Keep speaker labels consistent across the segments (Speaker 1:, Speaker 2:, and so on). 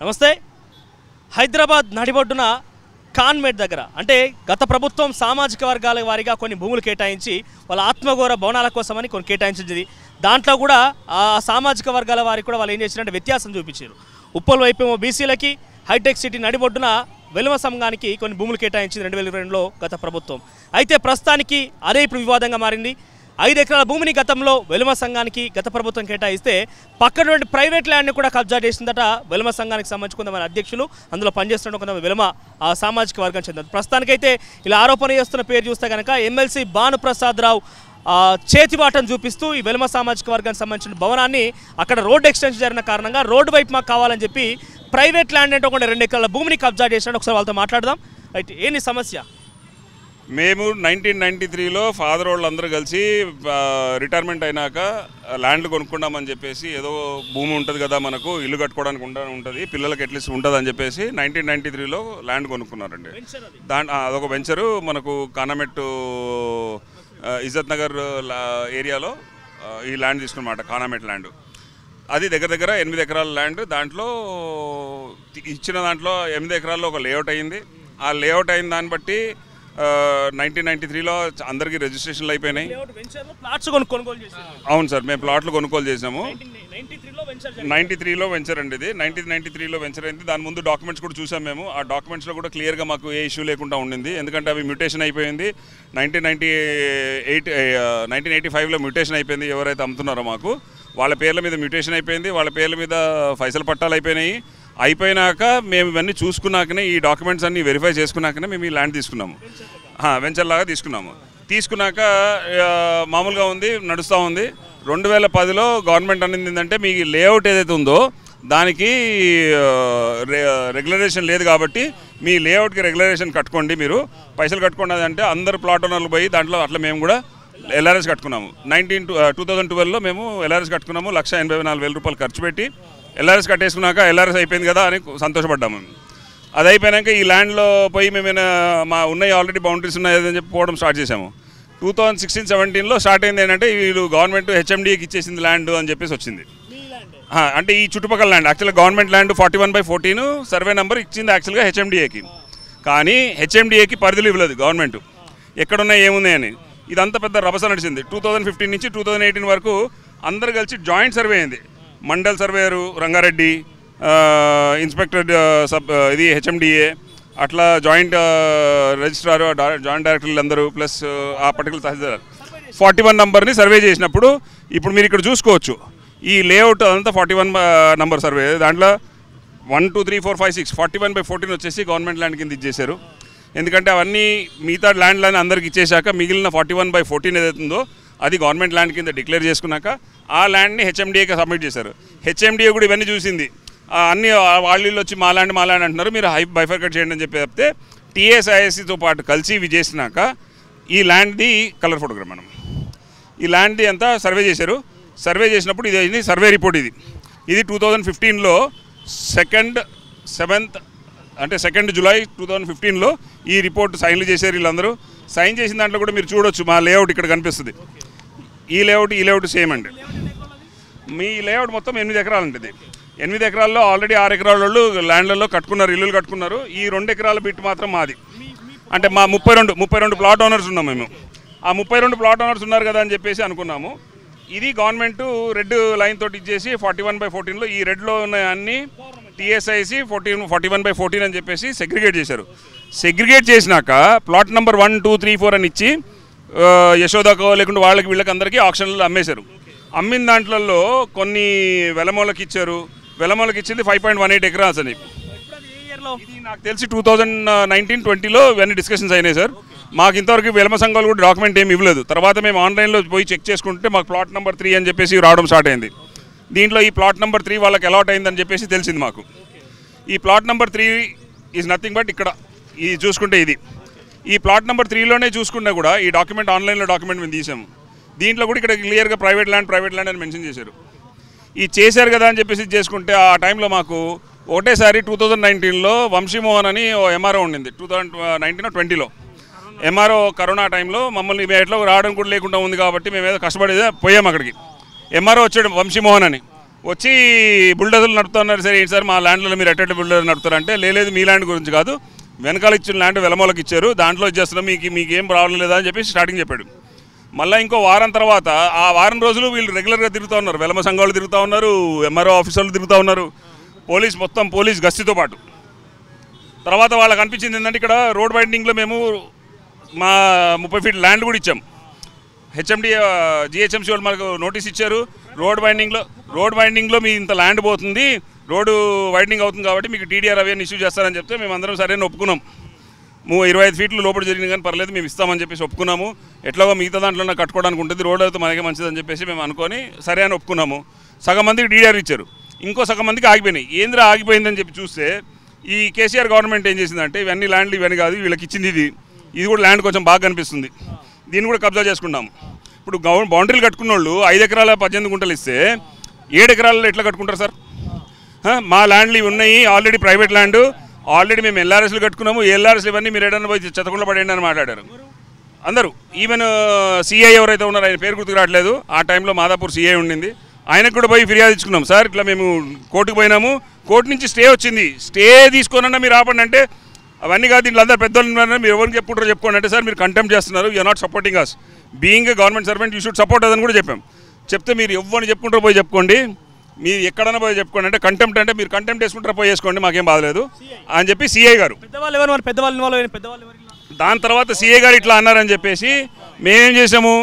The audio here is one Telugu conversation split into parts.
Speaker 1: నమస్తే. హైదరాబాద్ నడిబొడ్డున కాన్మేట్ దగ్గర అంటే గత ప్రభుత్వం సామాజిక వర్గాల వారిగా కొన్ని భూములు కేటాయించి వాళ్ళ ఆత్మగౌరవ భవనాల కోసమని కొన్ని కేటాయించింది. దాంట్లో కూడా ఆ సామాజిక వర్గాల వారికి కూడా వాళ్ళు ఏం చేసినట్టు వ్యత్యాసం చూపించారు. ఉప్పల్ వైపేమో బీసీలకి, హైటెక్ సిటీ నడిబొడ్డున వెలుమ సంఘానికి కొన్ని భూములు కేటాయించింది 2022లో గత ప్రభుత్వం. అయితే ప్రస్తుతానికి అదే ఇప్పుడు వివాదంగా మారింది. 5 ఎకరాల భూమిని గతంలో వెలుమ సంఘానికి గత ప్రభుత్వం కేటాయిస్తే పక్కన ప్రైవేట్ ల్యాండ్ని కూడా కబ్జా చేసిందట వెలుమ సంఘానికి సంబంధించి కొంతమంది అధ్యక్షులు, అందులో పనిచేస్తున్న కొంతమంది వెలుమ సామాజిక వర్గం చెందింది. ప్రస్తుతానికైతే ఇలా ఆరోపణ చేస్తున్న పేరు చూస్తే కనుక ఎమ్మెల్సీ భానుప్రసాద్ రావు చేతిబాటను చూపిస్తూ ఈ వెలుమ సామాజిక వర్గానికి సంబంధించిన భవనాన్ని అక్కడ రోడ్డు ఎక్స్టెన్షన్ జరిగిన కారణంగా రోడ్డు వైపు మాకు కావాలని చెప్పి ప్రైవేట్ ల్యాండ్ అంటే ఒక 2 ఎకరాల భూమిని కబ్జా చేసినట్టు ఒకసారి వాళ్ళతో మాట్లాడదాం. రైట్, ఏంటి సమస్య?
Speaker 2: మేము 1993లో ఫాదర్ వాళ్ళు అందరూ కలిసి రిటైర్మెంట్ అయినాక ల్యాండ్ కొనుక్కుందామని చెప్పేసి, ఏదో భూమి ఉంటుంది కదా మనకు ఇల్లు కట్టుకోవడానికి ఉంటుంది, పిల్లలకి అట్లీస్ట్ ఉంటుంది అని చెప్పేసి 1993లో ల్యాండ్ కొనుక్కున్నారండి. అదొక వెంచరు మనకు కానామెట్ ఇజ్జత్ నగర్ ఏరియాలో ఈ ల్యాండ్ తీసుకున్నమాట, కానామెట్ ల్యాండ్. అది దగ్గర దగ్గర 8 ఎకరాల ల్యాండ్. దాంట్లో ఇచ్చిన దాంట్లో 8 ఎకరాల్లో ఒక లేఅవుట్ అయ్యింది. ఆ లేఅవుట్ అయిన దాన్ని బట్టి 1993లో అందరికీ రిజిస్ట్రేషన్లు అయిపోయినాయి. అవును సార్, మేము ప్లాట్లు కొనుగోలు చేసాము. 93లో వెంచర్ అండి ఇది. 1993లో వెంచర్ అయింది. దాని ముందు డాక్యుమెంట్స్ కూడా చూసాం మేము. ఆ డాక్యుమెంట్స్లో కూడా క్లియర్గా మాకు ఏ ఇష్యూ లేకుండా ఉండింది. ఎందుకంటే అవి మ్యూటేషన్ అయిపోయింది. 1985లో మ్యూటేషన్ అయిపోయింది. ఎవరైతే అమ్ముతున్నారో మాకు వాళ్ళ పేర్ల మీద మ్యూటేషన్ అయిపోయింది. వాళ్ళ పేర్ల మీద ఫైసల్ పట్టాలు అయిపోయినాయి. అయిపోయినాక మేము ఇవన్నీ చూసుకున్నాకనే, ఈ డాక్యుమెంట్స్ అన్నీ వెరిఫై చేసుకున్నాకనే మేము ఈ ల్యాండ్ తీసుకున్నాము. వెంచర్ లాగా తీసుకున్నాము. తీసుకున్నాక మామూలుగా ఉంది, నడుస్తూ ఉంది. 2010లో గవర్నమెంట్ అనేది ఏంటంటే, మీ లేఅవుట్ ఏదైతే ఉందో దానికి రెగ్యులరేషన్ లేదు కాబట్టి మీ లేఅవుట్కి రెగ్యులరేషన్ కట్టుకోండి, మీరు పైసలు కట్టుకోండి అంటే అందరు ప్లాట్ ఓనర్లు పోయి దాంట్లో అట్లా మేము కూడా ఎల్ఆర్ఎస్ కట్టుకున్నాము. 2012లో మేము ఎల్ఆర్ఎస్ కట్టుకున్నాము. 1,84,000 రూపాయలు ఖర్చు పెట్టి ఎల్ఆర్ఎస్ కట్టేసుకున్నాక ఎల్ఆర్ఎస్ అయిపోయింది కదా అని సంతోషపడ్డాము. అది అయిపోయాక ఈ ల్యాండ్లో పోయి మేమైనా మా ఉన్నాయి ఆల్రెడీ బౌండరీస్ ఉన్నాయని చెప్పి పోవడం స్టార్ట్ చేసాము. 2016-17లో స్టార్ట్ అయింది ఏంటంటే, వీళ్ళు గవర్నమెంట్ హెచ్ఎండిఏకి ఇచ్చేసింది ల్యాండ్ అని చెప్పేసి వచ్చింది. అంటే ఈ చుట్టుపక్కల ల్యాండ్ యాక్చువల్గా గవర్నమెంట్ ల్యాండ్ 41/14 సర్వే నెంబర్ ఇచ్చింది యాక్చువల్గా హెచ్ఎండిఏకి. కానీ హెచ్ఎండిఏకి పరిధులు ఇవ్వలేదు గవర్నమెంట్, ఎక్కడున్నాయి ఏమున్నాయని. ఇదంతా పెద్ద రభస నడిచింది. 2015 నుంచి 2018 వరకు అందరు కలిసి జాయింట్ సర్వే అయింది. మండల్ సర్వేయరు రంగారెడ్డి, ఇన్స్పెక్టర్ ఇది హెచ్ఎండిఏ, అట్లా జాయింట్ రిజిస్ట్రారు, జాయింట్ డైరెక్టర్లు అందరూ ప్లస్ ఆ పర్టికులర్ తహసీల్దార్ 41 నంబర్ని సర్వే చేసినప్పుడు, ఇప్పుడు మీరు ఇక్కడ చూసుకోవచ్చు ఈ లేఅవుట్ అంతా 41 నంబర్ సర్వే. దాంట్లో 1 2 3 4 5 6 41/14 వచ్చేసి గవర్నమెంట్ ల్యాండ్ కింద ఇచ్చేశారు. ఎందుకంటే అవన్నీ మిగతా ల్యాండ్లని అందరికి ఇచ్చేశాక మిగిలిన 41/14 ఏదైతే ఉందో అది గవర్నమెంట్ ల్యాండ్ కింద డిక్లేర్ చేసుకున్నాక ఆ ల్యాండ్ని హెచ్ఎండిఏకి సబ్మిట్ చేశారు. హెచ్ఎండిఏ కూడా ఇవన్నీ చూసింది. అన్ని వాళ్ళు వచ్చి మా ల్యాండ్ అంటున్నారు, మీరు బైఫర్కేట్ చేయండి అని చెప్పి చెప్తే టీఎస్ఐఎస్సితో పాటు కలిసి ఇవి చేసినాక ఈ ల్యాండ్ది కలర్ ఫోటోగ్రాఫ్ మనం ఈ ల్యాండ్ది అంతా సర్వే చేశారు. సర్వే చేసినప్పుడు ఇది అయింది సర్వే రిపోర్ట్. ఇది 2015లో 2 జూలై 2015లో ఈ రిపోర్ట్ సైన్లు చేశారు. వీళ్ళందరూ సైన్ చేసిన దాంట్లో కూడా మీరు చూడొచ్చు మా లేఅవుట్ ఇక్కడ కనిపిస్తుంది. ఈ లేఅవుట్ సేమ్ అండి. మీ లేఅవుట్ మొత్తం 8 ఎకరాలు ఉంటుంది. 8 ఎకరాల్లో ఆల్రెడీ 6 ఎకరాల వాళ్ళు ల్యాండ్లలో కట్టుకున్నారు, ఇల్లులు కట్టుకున్నారు. ఈ 2 ఎకరాల బిట్ మాత్రం మాది. అంటే మా 32 ప్లాట్ ఓనర్స్ ఉన్నాం మేము. ఆ 32 ప్లాట్ ఓనర్స్ ఉన్నారు కదా అని చెప్పేసి అనుకున్నాము. ఇది గవర్నమెంట్ రెడ్ లైన్ తోటి ఇచ్చేసి 41/14లో ఈ రెడ్లో ఉన్న అన్ని టీఎస్ఐసి 41/14 అని చెప్పేసి సెగ్రిగేట్ చేశారు. సెగ్రిగేట్ చేసినాక ప్లాట్ నెంబర్ 1 2 3 4 అని ఇచ్చి యశోదాకో లేకుంటే వాళ్ళకి వీళ్ళకి అందరికీ ఆప్షన్లు అమ్మేశారు. అమ్మిన దాంట్లో కొన్ని వెలమోలకి ఇచ్చారు. వెలమోలకి ఇచ్చింది 5.18 ఎకరాస్ అని. ఇది నాకు తెలిసి 2019-20లో ఇవన్నీ డిస్కషన్స్ అయినాయి సార్. మాకు ఇంతవరకు వెలమ సంఘాలు కూడా డాక్యుమెంట్ ఏమి ఇవ్వలేదు. తర్వాత మేము ఆన్లైన్లో పోయి చెక్ చేసుకుంటే మాకు ప్లాట్ నెంబర్ 3 అని చెప్పేసి రావడం స్టార్ట్ అయింది. దీంట్లో ఈ ప్లాట్ నెంబర్ 3 వాళ్ళకి అలాట్ అయిందని చెప్పేసి తెలిసింది మాకు. ఈ plot number 3 is nothing but ఇక్కడ ఇది చూసుకుంటే ఈ ప్లాట్ నెంబర్ 3లోనే చూసుకున్నా కూడా ఈ డాక్యుమెంట్ ఆన్లైన్లో డాక్యుమెంట్ మేము తీసాము. దీంట్లో కూడా ఇక్కడ క్లియర్గా ప్రైవేట్ ల్యాండ్ అని మెన్షన్ చేశారు. ఈ చేశారు కదా అని చెప్పేసి చేసుకుంటే ఆ టైంలో మాకు ఒకటేసారి 2019లో వంశీమోహన్ అని ఎంఆర్ఓ ఉండింది. 2019-20లో ఎంఆర్ఓ కరోనా టైంలో మమ్మల్ని ఎట్లా రావడం కూడా లేకుండా ఉంది కాబట్టి మేము ఏదో కష్టపడేదే పోయాము అక్కడికి. ఎంఆర్ఓ వచ్చాడు వంశీమోహన్ అని. వచ్చి బుల్డోజర్లు నడుపుతున్నారు. సరే ఏంటి సార్ మా ల్యాండ్లో మీరు ఎట్ట బుల్డోజర్ నడుపుతారంటే లేదు మీ ల్యాండ్ గురించి కాదు, వెనకాల ఇచ్చిన ల్యాండ్ వెలమోలకు ఇచ్చారు, దాంట్లో ఇచ్చేస్తున్నాం, మీకు ఏం ప్రాబ్లం లేదా అని చెప్పి స్టార్టింగ్ చెప్పాడు. మళ్ళీ ఇంకో వారం తర్వాత ఆ వారం రోజులు వీళ్ళు రెగ్యులర్గా తిరుగుతూ ఉన్నారు, వెలమ సంఘాలు తిరుగుతూ ఉన్నారు, ఎంఆర్ఓ ఆఫీసర్లు తిరుగుతూ ఉన్నారు, పోలీస్ గస్తీతో పాటు. తర్వాత వాళ్ళకి అనిపించింది ఏంటంటే ఇక్కడ రోడ్ వైండింగ్లో మేము మా 30 ఫీట్ ల్యాండ్ కూడా ఇచ్చాం. హెచ్ఎండి జిహెచ్ఎంసీ వాళ్ళు మనకు నోటీస్ ఇచ్చారు, రోడ్ వైండింగ్లో మీ ఇంత ల్యాండ్ పోతుంది, రోడ్డు వైండింగ్ అవుతుంది కాబట్టి మీకు టీడీఆర్ అవన్నీ ఇష్యూ చేస్తారని చెప్తే మేము అందరం సరైన ఒప్పుకున్నాం. 25 ఫీట్లు లోపల జరిగింది కానీ పర్లేదు మేము ఇస్తామని చెప్పేసి ఒప్పుకున్నాము. ఎట్లాగో మిగతా దాంట్లో కట్టుకోవడానికి ఉంటుంది, రోడ్ అయితే మనకే మంచిదని చెప్పేసి మేము అనుకొని సరే అని ఒప్పుకున్నాము. సగం మందికి టీడీఆర్ ఇచ్చారు, ఇంకో సగం మందికి ఆగిపోయినాయి. ఏంద్రా ఆగిపోయిందని చెప్పి చూస్తే ఈ కేసీఆర్ గవర్నమెంట్ ఏం చేసిందంటే ఇవన్నీ ల్యాండ్లు ఇవన్నీ కాదు, వీళ్ళకి ఇచ్చింది ఇది కూడా ల్యాండ్ కొంచెం బాగా కనిపిస్తుంది, దీన్ని కూడా కబ్జా చేసుకుంటాము. ఇప్పుడు బౌండరీలు కట్టుకున్న వాళ్ళు 5 ఎకరాల 18 గుంటలు ఇస్తే 7 ఎకరాలలో ఎట్లా కట్టుకుంటారు సార్? మా ల్యాండ్లు ఇవి ఉన్నాయి, ఆల్రెడీ ప్రైవేట్ ల్యాండ్, ఆల్రెడీ మేము ఎల్ఆర్ఎస్లు కట్టుకున్నాము, ఎల్ఆర్ఎస్లు ఇవన్నీ మీరు ఏదైనా పోయి చెత్తకుండా పడేయండి అని మాట్లాడారు అందరూ. ఈవెన్ సిఐ ఎవరైతే ఉన్నారో ఆయన పేరు గుర్తుకు రావట్లేదు, ఆ టైంలో మాదాపూర్ సిఐ ఉండింది, ఆయనకు కూడా పోయి ఫిర్యాదు ఇచ్చుకున్నాం. సార్ ఇట్లా మేము కోర్టుకు పోయినాము, కోర్టు నుంచి స్టే వచ్చింది, స్టే తీసుకోనన్నా మీరు ఆపండి అంటే అవన్నీ కాదు, దీంట్లో అందరూ పెద్దోళ్ళు మీరు ఎవరికి చెప్పుకుంటారో చెప్పుకోండి అంటే సార్ మీరు కంటెంప్ట్ చేస్తున్నారు, you're not supporting us, being a government servant you should support అదని కూడా చెప్పాం. చెప్తే మీరు ఎవరిని చెప్పుకుంటారో పోయి చెప్పుకోండి, మీరు ఎక్కడైనా పోయి చెప్పుకోండి అంటే కంటెంప్ట్ అంటే మీరు కంటెంప్ట్ చేసుకుంటారో పోయి చేసుకోండి, మాకేం బాధలేదు అని చెప్పి సిఐ గారు. దాని తర్వాత సిఐ గారు ఇట్లా అన్నారని చెప్పేసి మేమేం చేసాము,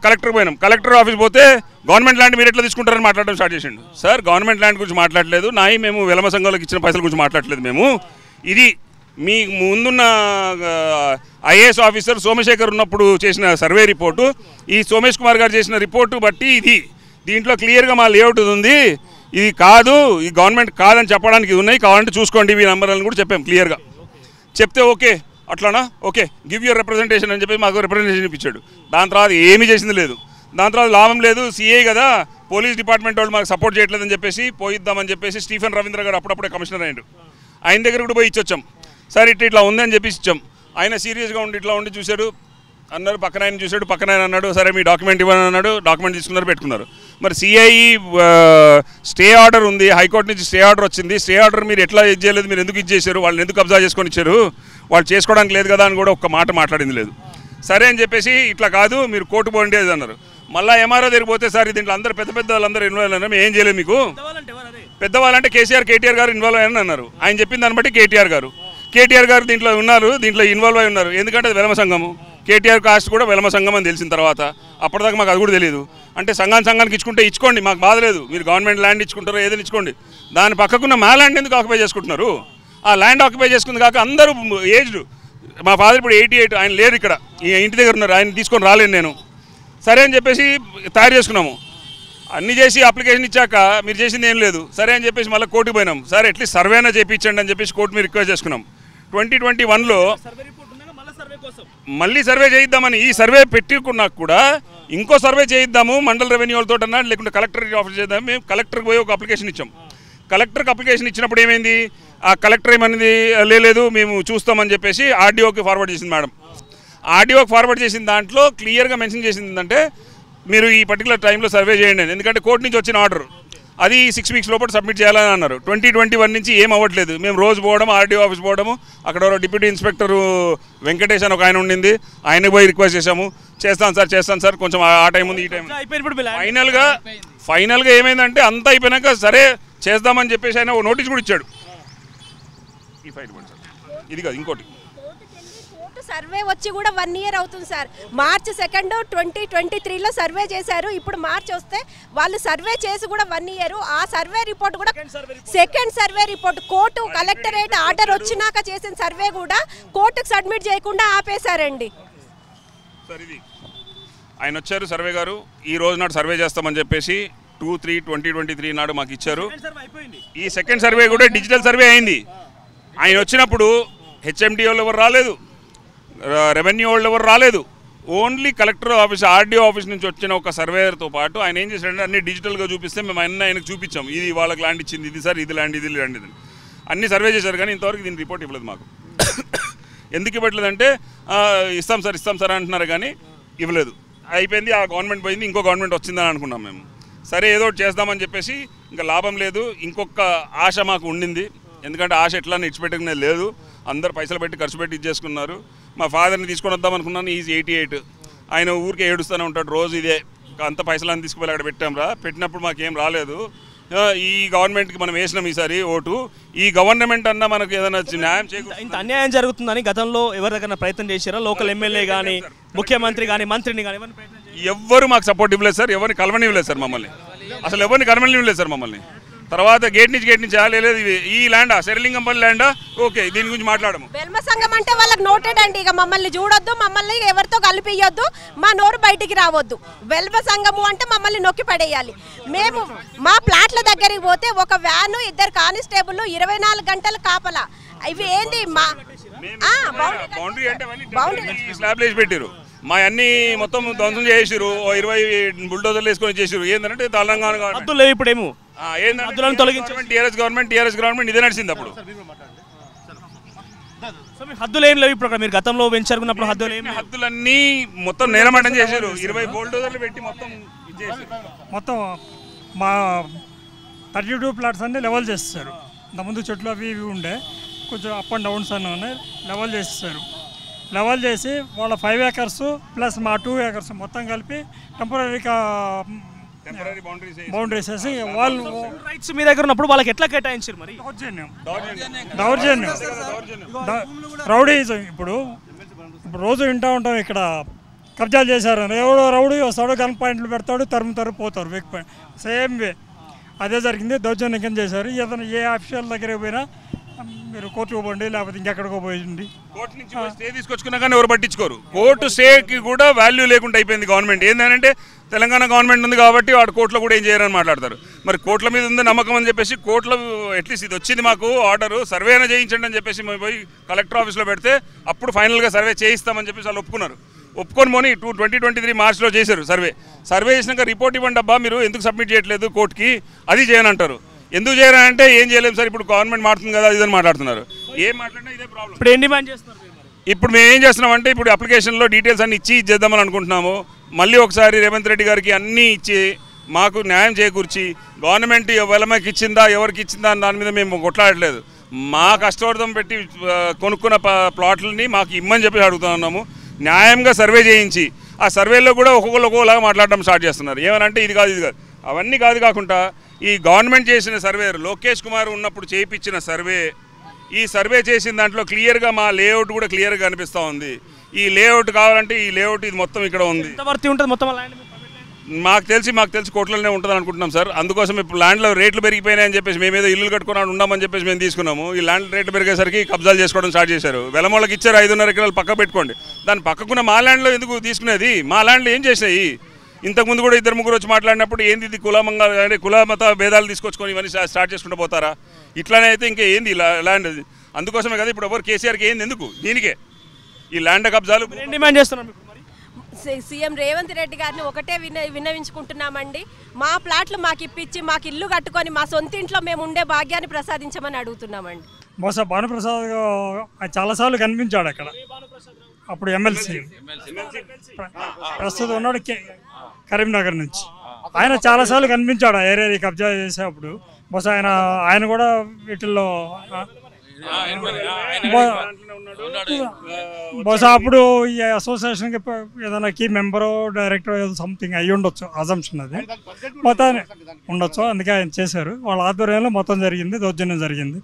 Speaker 2: కలెక్టర్ పోయినాం. కలెక్టర్ ఆఫీస్ పోతే గవర్నమెంట్ ల్యాండ్ మీరు ఎట్లా తీసుకుంటారని మాట్లాడడం స్టార్ట్ చేసిండు. సార్ గవర్నమెంట్ ల్యాండ్ గురించి మాట్లాడలేదు, మేము వెలమ సంఘాలకు ఇచ్చిన పైసల గురించి మాట్లాడలేదు, మేము ఇది మీ ముందున్న ఐఏఎస్ ఆఫీసర్ సోమశేఖర్ ఉన్నప్పుడు చేసిన సర్వే రిపోర్టు, ఈ సోమేష్ కుమార్ గారు చేసిన రిపోర్టు బట్టి దీంట్లో క్లియర్గా మా లేఅవుట్ ఉంది, ఇది కాదు, ఈ గవర్నమెంట్ కాదని చెప్పడానికి ఉన్నాయి, కావాలంటే చూసుకోండి ఈ నంబర్లను కూడా చెప్పాం క్లియర్గా. చెప్తే ఓకే అట్లానా, ఓకే గివ్ యూర్ రిప్రజెంటేషన్ అని చెప్పి మాకు రిప్రజెంటేషన్ ఇప్పించాడు. దాని తర్వాత ఏమీ చేసింది లేదు, దాని తర్వాత లాభం లేదు, సిఐ కదా పోలీస్ డిపార్ట్మెంట్ వాళ్ళు మాకు సపోర్ట్ చేయట్లేదని చెప్పేసి పోయిద్దామని చెప్పేసి స్టీఫెన్ రవీంద్ర గారు అప్పుడప్పుడే కమిషనర్ అయ్యాడు, ఆయన దగ్గర కూడా పోయి ఇచ్చొచ్చాం. సార్ ఇట్లా ఉందని చెప్పి ఇచ్చాం. ఆయన సీరియస్గా ఉండి ఇట్లా ఉండి చూశాడు, అన్నారు పక్కన ఆయన చూశాడు, పక్కన ఆయన అన్నాడు సరే మీ డాక్యుమెంట్ ఇవ్వని అన్నాడు, డాక్యుమెంట్ తీసుకున్నారు పెట్టుకున్నారు. మరి సిఐ స్టే ఆర్డర్ ఉంది, హైకోర్టు నుంచి స్టే ఆర్డర్ వచ్చింది, స్టే ఆర్డర్ మీరు ఎట్లా ఇది చేయలేదు, మీరు ఎందుకు ఇచ్చేసారు, వాళ్ళని ఎందుకు కబ్జా చేసుకొని ఇచ్చారు, వాళ్ళు చేసుకోవడానికి లేదు కదా అని కూడా ఒక్క మాట మాట్లాడింది లేదు. సరే అని చెప్పేసి ఇట్లా కాదు మీరు కోర్టు పోండి అన్నారు. మళ్ళీ ఎంఆర్ఓ దగ్గర పోతే సార్ దీంట్లో అందరూ పెద్ద వాళ్ళందరూ ఇన్వాల్వ్ అయినారు, ఏం చేయలేదు, మీకు పెద్దవాళ్ళంటే కేటీఆర్ గారు ఇన్వాల్వ్ అయ్యారని అన్నారు. ఆయన చెప్పిన దాన్ని బట్టి కేటీఆర్ గారు దీంట్లో ఉన్నారు, దీంట్లో ఇన్వాల్వ్ అయి ఉన్నారు. ఎందుకంటే అది వెలమ సంఘము, కేటీఆర్ కాస్ట్ కూడా వెలమ సంఘం అని తెలిసిన తర్వాత అప్పటిదాకా మాకు అది కూడా తెలియదు. అంటే సంఘానికి ఇచ్చుకోండి మాకు బాధ లేదు, మీరు గవర్నమెంట్ ల్యాండ్ ఇచ్చుకుంటారో ఏదైనా ఇచ్చుకోండి, దాని పక్కకున్న మా ల్యాండ్ ఎందుకు ఆక్యుపై చేసుకుంటున్నారు? ఆ ల్యాండ్ ఆక్యుపై చేసుకుంది కాక అందరూ ఏజ్డ్, మా ఫాదర్ ఇప్పుడు 88, ఆయన లేరు ఇక్కడ, ఈ ఇంటి దగ్గర ఉన్నారు, ఆయన తీసుకొని రాలేను నేను. సరే అని చెప్పేసి తయారు చేసుకున్నాము, అన్నీ చేసి అప్లికేషన్ ఇచ్చాక మీరు చేసింది ఏం లేదు, సరే అని చెప్పేసి మళ్ళీ కోర్టుకు పోయినాం. సరే అట్లీస్ట్ సర్వేనా చేయించండి అని చెప్పేసి కోర్టు మీరు రిక్వెస్ట్ చేసుకున్నాం. 2021లో మళ్ళీ సర్వే చేయిద్దామని ఈ సర్వే పెట్టుకున్నాక కూడా ఇంకో సర్వే చేయిద్దాము మండల రెవెన్యూ వాళ్ళతో అన్నా, లేకుంటే కలెక్టర్ ఆఫీస్ చేద్దాం. మేము కలెక్టర్కి పోయి ఒక అప్లికేషన్ ఇచ్చాం. కలెక్టర్కి అప్లికేషన్ ఇచ్చినప్పుడు ఏమైంది, ఆ కలెక్టర్ ఏమన్నది లేదు మేము చూస్తామని చెప్పేసి ఆర్డీఓకి ఫార్వర్డ్ చేసింది మేడం. ఆర్డీఓకి ఫార్వర్డ్ చేసిన దాంట్లో క్లియర్గా మెన్షన్ చేసింది ఏంటంటే మీరు ఈ పర్టికులర్ టైంలో సర్వే చేయండి, ఎందుకంటే కోర్టు నుంచి వచ్చిన ఆర్డర్ అది 6 వీక్స్ లోపల సబ్మిట్ చేయాలని అన్నారు. 2021 నుంచి ఏం అవ్వట్లేదు. మేము రోజు పోవడం, ఆర్డీఓ ఆఫీస్ పోవడము, అక్కడ డిప్యూటీ ఇన్స్పెక్టర్ వెంకటేష్ అని ఒక ఆయన ఉండింది, ఆయనకు పోయి రిక్వెస్ట్ చేశాము, చేస్తాను సార్ కొంచెం ఆ టైం ఉంది ఈ టైం. ఫైనల్గా ఏమైందంటే అంతా అయిపోయినాక సరే చేద్దామని చెప్పేసి ఆయన నోటీస్ కూడా ఇచ్చాడు. ఈ ఫైల్ ఇది కాదు ఇంకోటి
Speaker 3: సర్వే వచ్చి కూడా 1 ఇయర్ అవుతుంది సార్. మార్చి 2, 2023లో సర్వే చేశారు. ఇప్పుడు మార్చి వస్తే వాళ్ళు సర్వే చేసి కూడా 1 ఇయర్. ఆ సర్వే రిపోర్ట్ కూడా second survey report court collectorate order వచ్చినాక చేసిన సర్వే కూడా కోర్టుకు సబ్మిట్ చేయకుండా ఆపేశారండి.
Speaker 2: ఆయన వచ్చారు సర్వే గారు, ఈ రోజు నాడు సర్వే చేస్తామని చెప్పేసి 2/3/2023 నాడు మాకు ఇచ్చారు. ఈ సెకండ్ సర్వే కూడా డిజిటల్ సర్వే అయింది. ఆయన వచ్చినప్పుడు హెచ్ఎండి వాళ్ళు ఎవరు రాలేదు, రెవెన్యూ వాళ్ళు ఎవరు రాలేదు, only collector office RDO office నుంచి వచ్చిన ఒక సర్వేయర్తో పాటు ఆయన ఏం చేశాడంటే అన్ని డిజిటల్గా చూపిస్తే మేము ఆయనకు చూపించాం, ఇది వాళ్ళకి ల్యాండ్ ఇచ్చింది, ఇది సార్ ఇది ల్యాండ్, ఇది ల్యాండ్, ఇది అన్నీ సర్వే చేశారు. కానీ ఇంతవరకు దీని రిపోర్ట్ ఇవ్వలేదు మాకు. ఎందుకు ఇవ్వట్లేదంటే ఇస్తాం సార్ అంటున్నారు కానీ ఇవ్వలేదు. అయిపోయింది, ఆ గవర్నమెంట్ పోయింది, ఇంకో గవర్నమెంట్ వచ్చిందని అనుకున్నాం మేము. సరే ఏదో ఒకటి చేద్దామని చెప్పేసి ఇంకా లాభం లేదు, ఇంకొక ఆశ మాకు ఉండింది. ఎందుకంటే ఆశ ఎట్లా ఇచ్చిపెట్టుకునేది లేదు, అందరు పైసలు పెట్టి ఖర్చు పెట్టి ఇచ్చేసుకున్నారు. మా ఫాదర్ని తీసుకొని వద్దాం అనుకున్నాను, ఈజ్ 88, ఆయన ఊరికే ఏడుస్తూనే ఉంటాడు రోజు ఇదే, అంత పైసలు తీసుకుపోయి అక్కడ పెట్టాంరా, పెట్టినప్పుడు మాకేం రాలేదు. ఈ గవర్నమెంట్కి మనం వేసినాం ఈసారి ఓటు, ఈ గవర్నమెంట్ అన్న మనకు ఏదైనా న్యాయం చేయకుండా.
Speaker 1: ఇంత అన్యాయం జరుగుతుందని గతంలో ఎవరి దగ్గర ప్రయత్నం చేశారా? లోకల్ ఎమ్మెల్యే కానీ, ముఖ్యమంత్రి కానీ, మంత్రిని కానీ
Speaker 2: ఎవ్వరు మాకు సపోర్ట్ ఇవ్వలేదు సార్, ఎవరిని కలవనివ్వలేదు సార్ మమ్మల్ని, అసలు ఎవరిని కలవనివ్వలేదు సార్ మమ్మల్ని. తర్వాత గేట్ నుంచి లేదు, ఈ ల్యాండా శరలింగంపల్లి ల్యాండా, ఓకే దీని గురించి మాట్లాడము.
Speaker 3: వెల్మ సంఘం అంటే వాళ్ళకి నోటెడ్ అండి, ఇక మమ్మల్ని చూడొద్దు, మమ్మల్ని ఎవరితో కలిపియొద్దు, మా నోరు బయటికి రావద్దు. వెల్మ సంఘము అంటే మమ్మల్ని నొక్కి పడేయాలి. మేము మా ప్లాట్ల దగ్గరికి పోతే ఒక వ్యాను, 2 కానిస్టేబుల్ 24 గంటలు కాపలా. ఇవి ఏంది మా
Speaker 2: బౌండరీ అంటే స్లాబ్ వేసి పెట్టారు, మా అన్ని మొత్తం ధ్వంసం చేసారు, 20 బుల్డోజర్లు వేసుకొని చేసారు. ఏంటంటే తెలంగాణ
Speaker 1: ఇప్పుడేమో
Speaker 2: టీఆర్ఎస్ గవర్నమెంట్ ఇదే నడిచింది అప్పుడు.
Speaker 1: హద్దులు ఏం లేవు ఇప్పుడు, మీరు గతంలో పెంచుకున్నప్పుడు
Speaker 2: హద్దులన్నీ మొత్తం నేలమట్టం చేశారు, 20 బోల్డోజర్లు పెట్టి
Speaker 4: మొత్తం మా 32 ప్లాట్స్ అన్నీ లెవెల్ చేస్తారు. ఇంతకుముందు చెట్లు అవి ఇవి ఉండే, కొంచెం అప్ అండ్ డౌన్స్ అన్నీ ఉన్నాయి, లెవెల్ చేస్తారు. లెవెల్ చేసి వాళ్ళ 5 ఏకర్స్ ప్లస్ మా 2 ఏకర్స్ మొత్తం కలిపి టెంపరీగా బౌండరీస్ వేసి వాళ్ళు
Speaker 1: రైట్స్ మీ దగ్గర ఉన్నప్పుడు వాళ్ళకి ఎట్లా కేటాయించారు? మరి
Speaker 4: దౌర్జన్యం రౌడీజం. ఇప్పుడు రోజు వింటూ ఉంటాం ఇక్కడ కబ్జాలు చేశారని, ఎవడో రౌడీ వస్తాడు, గన్ పాయింట్లు పెడతాడు, తరుము పోతారు వేక్ పాయింట్. సేమ్ వే అదే జరిగింది, దౌర్జన్యం చేశారు. ఏదైనా ఏ ఆఫీషియల్ దగ్గరికి పోయినా మీరు కోర్టుకు పోండి, లేకపోతే ఇంకెక్కడికో పోయింది.
Speaker 2: కోర్టు నుంచి స్టే తీసుకొచ్చుకున్నా కానీ ఎవరు పట్టించుకోరు. కోర్టు స్టేకి కూడా వాల్యూ లేకుండా అయిపోయింది గవర్నమెంట్. ఏంటంటే తెలంగాణ గవర్నమెంట్ ఉంది కాబట్టి వాడు కోర్టులో కూడా ఏం చేయరని మాట్లాడతారు. మరి కోర్టుల మీద ఉంది నమ్మకం అని చెప్పేసి కోర్టులో అట్లీస్ట్ ఇది వచ్చింది మాకు ఆర్డరు, సర్వే అయినా చేయించండి అని చెప్పేసి మేము పోయి కలెక్టర్ ఆఫీస్లో పెడితే అప్పుడు ఫైనల్గా సర్వే చేయిస్తామని చెప్పేసి వాళ్ళు ఒప్పుకున్నారు. ఒప్పుకొని పోనీ 2023 మార్చిలో చేశారు సర్వే చేసినాక రిపోర్ట్ ఇవ్వండి అబ్బా, మీరు ఎందుకు సబ్మిట్ చేయట్లేదు కోర్టుకి, అది చేయనంటారు. ఎందుకు చేయాలంటే ఏం చేయలేము సార్, ఇప్పుడు గవర్నమెంట్ మారుతుంది కదా ఇదని మాట్లాడుతున్నారు. ఏం మాట్లాడినా ఇదే ప్రాబ్లం.
Speaker 1: ఇప్పుడు ఏం డిమాండ్ చేస్తున్నారు?
Speaker 2: ఇప్పుడు మేము ఏం చేస్తున్నామంటే ఇప్పుడు అప్లికేషన్లో డీటెయిల్స్ అన్ని ఇచ్చి చేద్దామని అనుకుంటున్నాము. మళ్ళీ ఒకసారి రేవంత్ రెడ్డి గారికి అన్నీ ఇచ్చి మాకు న్యాయం చేకూర్చి, గవర్నమెంట్ వెలమకి ఇచ్చిందా ఎవరికి ఇచ్చిందా అని దాని మీద మేము కొట్లాడట్లేదు. మా కష్టవర్ధం పెట్టి కొనుక్కున్న ప్లాట్లని మాకు ఇమ్మని చెప్పి అడుగుతున్నాము. న్యాయంగా సర్వే చేయించి ఆ సర్వేలో కూడా ఒక్కొక్కలాగా మాట్లాడడం స్టార్ట్ చేస్తున్నారు. ఏమనంటే ఇది కాదు అవన్నీ కాకుండా ఈ గవర్నమెంట్ చేసిన సర్వే, లోకేష్ కుమార్ ఉన్నప్పుడు చేయించిన సర్వే, ఈ సర్వే చేసిన దాంట్లో క్లియర్గా మా లేఅవుట్ కూడా క్లియర్గా కనిపిస్తూ ఉంది. ఈ లేఅవుట్ కావాలంటే ఈ లేఅవుట్ ఇది మొత్తం ఇక్కడ ఉంది. మాకు తెలిసి కోట్లలోనే ఉంటుంది అనుకుంటున్నాం సార్. అందుకోసం ఇప్పుడు ల్యాండ్లో రేట్లు పెరిగిపోయినాయని చెప్పేసి మేమేదో ఇల్లు కట్టుకుని ఉండమని చెప్పేసి మేము తీసుకున్నాము. ఈ ల్యాండ్ రేట్లు పెరిగేసరికి కబ్జాలు చేసుకోవడం స్టార్ట్ చేశారు. వెలమోళ్ళకి ఇచ్చారు 5.5 ఎకరాలు పక్క పెట్టుకోండి, దాని పక్కకున్న మా ల్యాండ్లో ఎందుకు తీసుకునేది? మా ల్యాండ్లో ఏం చేసినాయి? ఇంతకుముందు కూడా 2-3 వచ్చి మాట్లాడినప్పుడు ఏంది ఇది కులమంగా అంటే కుల మత భేదాలు తీసుకొచ్చుకొని ఇవన్నీ స్టార్ట్ చేసుకుంటూ పోతారా? ఇట్లానే అయితే ఇంకా ఏంది ల్యాండ్? అందుకోసమే కదా ఇప్పుడు ఎవరు కేసీఆర్కి ఏంది ఎందుకు దీనికే ఈ ల్యాండ్ కబ్జాలు
Speaker 1: డిమాండ్ చేస్తున్నాం.
Speaker 3: సీఎం రేవంత్ రెడ్డి గారిని ఒకటే విన్నవించుకుంటున్నామండి, మా ప్లాట్లు మాకు ఇప్పించి మాకు ఇల్లు కట్టుకొని మా సొంత ఇంట్లో మేము ఉండే భాగ్యాన్ని ప్రసాదించమని అడుగుతున్నామండి.
Speaker 4: బహుశా భానుప్రసాద్ చాలాసార్లు కనిపించాడు అక్కడ, అప్పుడు ఎమ్మెల్సీ, ప్రస్తుతం ఉన్నాడు కరీంనగర్ నుంచి. ఆయన చాలాసార్లు కనిపించాడు ఆ ఏరియా కబ్జా చేసేటప్పుడు. బహుశా ఆయన కూడా వీటిల్లో బహుశా అప్పుడు ఈ అసోసియేషన్కి ఏదైనా కీ మెంబరో డైరెక్టర్ ఏదో సంథింగ్ అయ్యి ఉండొచ్చు, అజంప్షన్ అది మొత్తాన్ని ఉండొచ్చు. అందుకే ఆయన చేశారు. వాళ్ళ ఆధ్వర్యంలో మొత్తం జరిగింది, దౌర్జన్యం జరిగింది.